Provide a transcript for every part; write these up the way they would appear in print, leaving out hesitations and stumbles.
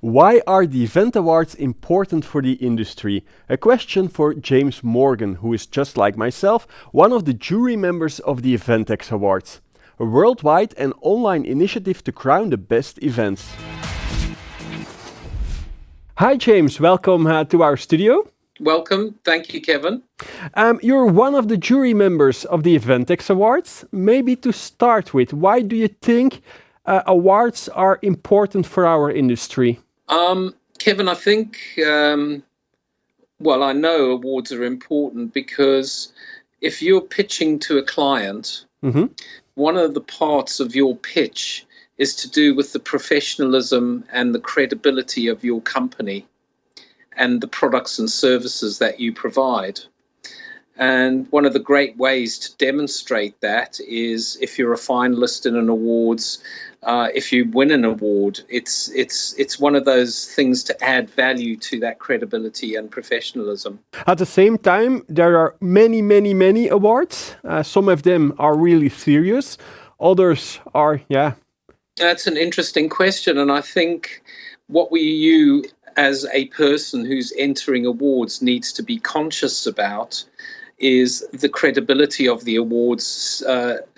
Why are the event awards important for the industry? A question for James Morgan, who is just like myself, one of the jury members of the Eventex Awards, a worldwide and online initiative to crown the best events. Hi James, welcome to our studio. Welcome. Thank you, Kevin. You're one of the jury members of the Eventex Awards. Maybe to start with, why do you think awards are important for our industry? Kevin, I think, I know awards are important because if you're pitching to a client, one of the parts of your pitch is to do with the professionalism and the credibility of your company and the products and services that you provide. And one of the great ways to demonstrate that is if you're a finalist in an awards, if you win an award, it's one of those things to add value to that credibility and professionalism. At the same time, there are many awards. Some of them are really serious. Others are, That's an interesting question. And I think you as a person who's entering awards needs to be conscious about is the credibility of the awards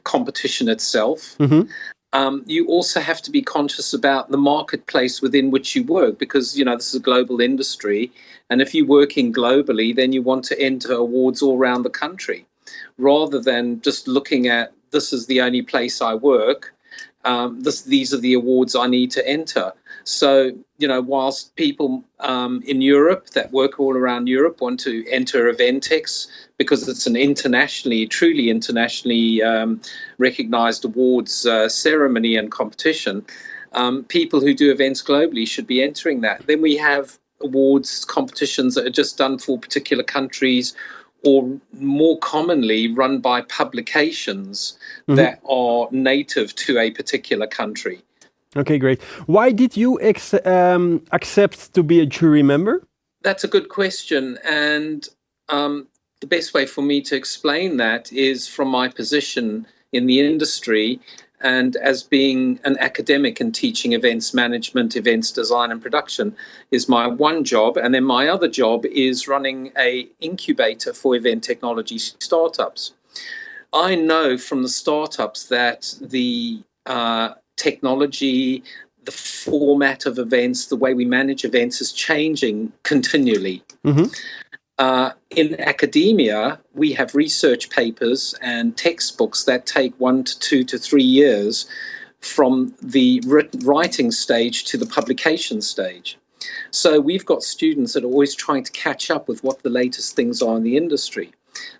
competition itself. You also have to be conscious about the marketplace within which you work because, this is a global industry. And if you're working globally, then you want to enter awards all around the country rather than just looking at this is the only place I work. These are the awards I need to enter. So, whilst people in Europe that work all around Europe want to enter Eventex because it's an truly internationally recognized awards ceremony and competition, people who do events globally should be entering that. Then we have awards competitions that are just done for particular countries or more commonly run by publications that are native to a particular country. Okay, great. Why did you accept to be a jury member? That's a good question. And the best way for me to explain that is from my position in the industry and as being an academic and teaching events management, events design and production is my one job. And then my other job is running an incubator for event technology startups. I know from the startups that the technology, the format of events, the way we manage events is changing continually. In academia, we have research papers and textbooks that take 1 to 2 to 3 years from the writing stage to the publication stage. So we've got students that are always trying to catch up with what the latest things are in the industry.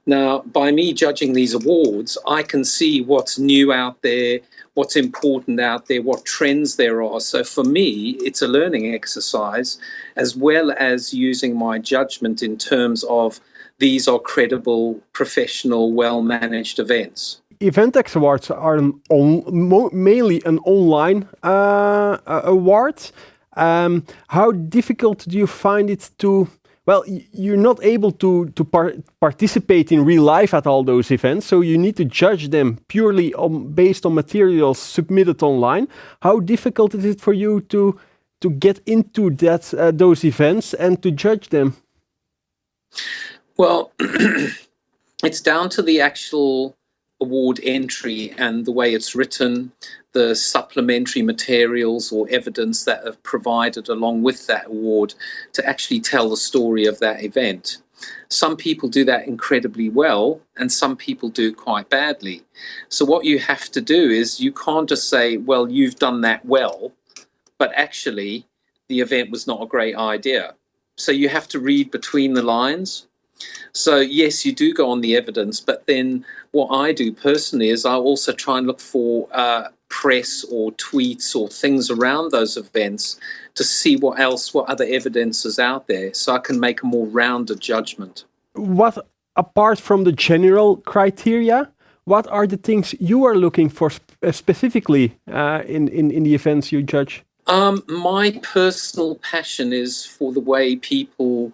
Now, by me judging these awards, I can see what's new out there, what's important out there, what trends there are. So for me, it's a learning exercise as well as using my judgment in terms of these are credible, professional, well-managed events. Eventex Awards are mainly an online award. How difficult do you find it to... Well, you're not able to participate in real life at all those events, so you need to judge them purely based on materials submitted online. How difficult is it for you to get into those events and to judge them? Well, it's down to the actual award entry and the way it's written, the supplementary materials or evidence that are provided along with that award to actually tell the story of that event. Some people do that incredibly well and some people do quite badly. So what you have to do is you can't just say, well, you've done that well, but actually the event was not a great idea. So you have to read between the lines. So yes, you do go on the evidence, but then what I do personally is I also try and look for press or tweets or things around those events to see what other evidence is out there so I can make a more rounded judgment. What, apart from the general criteria, what are the things you are looking for specifically in the events you judge? My personal passion is for the way people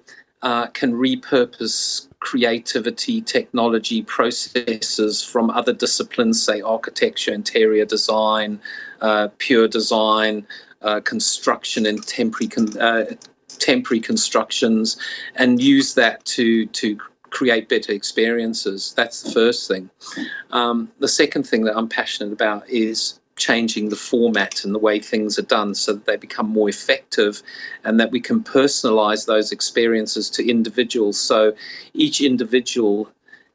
can repurpose creativity, technology, processes from other disciplines, say architecture, interior design, pure design, construction and temporary constructions, and use that to create better experiences. That's the first thing. The second thing that I'm passionate about is changing the format and the way things are done so that they become more effective and that we can personalize those experiences to individuals, so each individual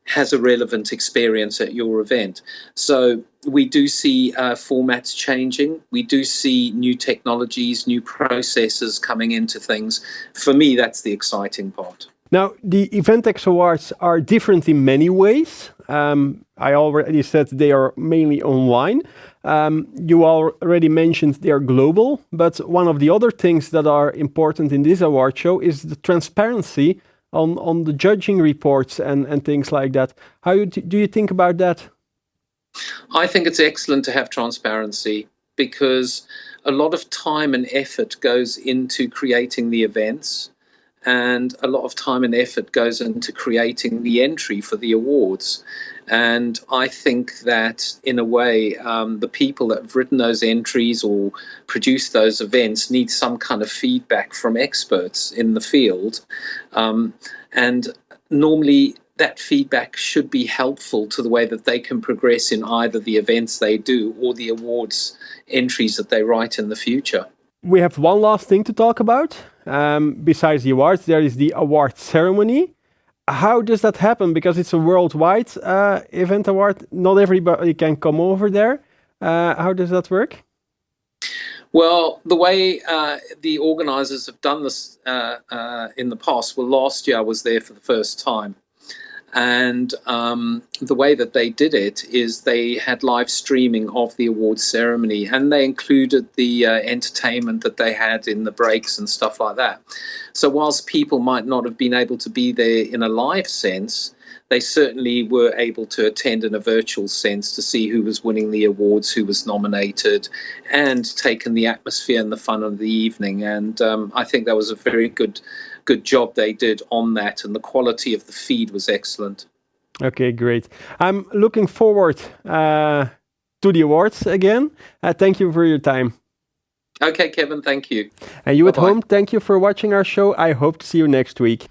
has a relevant experience at your event. So we do see formats changing. We do see new technologies, new processes coming into things. For me, that's the exciting part. Now, the Eventex Awards are different in many ways. I already said they are mainly online. You already mentioned they are global, but one of the other things that are important in this award show is the transparency on the judging reports and things like that. How do you think about that? I think it's excellent to have transparency because a lot of time and effort goes into creating the events, and a lot of time and effort goes into creating the entry for the awards. And I think that, in a way, the people that have written those entries or produced those events need some kind of feedback from experts in the field. And normally that feedback should be helpful to the way that they can progress in either the events they do or the awards entries that they write in the future. We have one last thing to talk about. Besides the awards, there is the award ceremony. How does that happen? Because it's a worldwide event award. Not everybody can come over there. How does that work? Well, the way the organisers have done this in the past, well, last year I was there for the first time. And the way that they did it is they had live streaming of the awards ceremony, and they included the entertainment that they had in the breaks and stuff like that. So whilst people might not have been able to be there in a live sense, they certainly were able to attend in a virtual sense to see who was winning the awards, who was nominated, and take in the atmosphere and the fun of the evening. And I think that was a very good job they did on that, and the quality of the feed was excellent. Okay, great. I'm looking forward to the awards again. Thank you for your time. Okay, Kevin, thank you. And you Bye-bye. at home, thank you for watching our show. I hope to see you next week.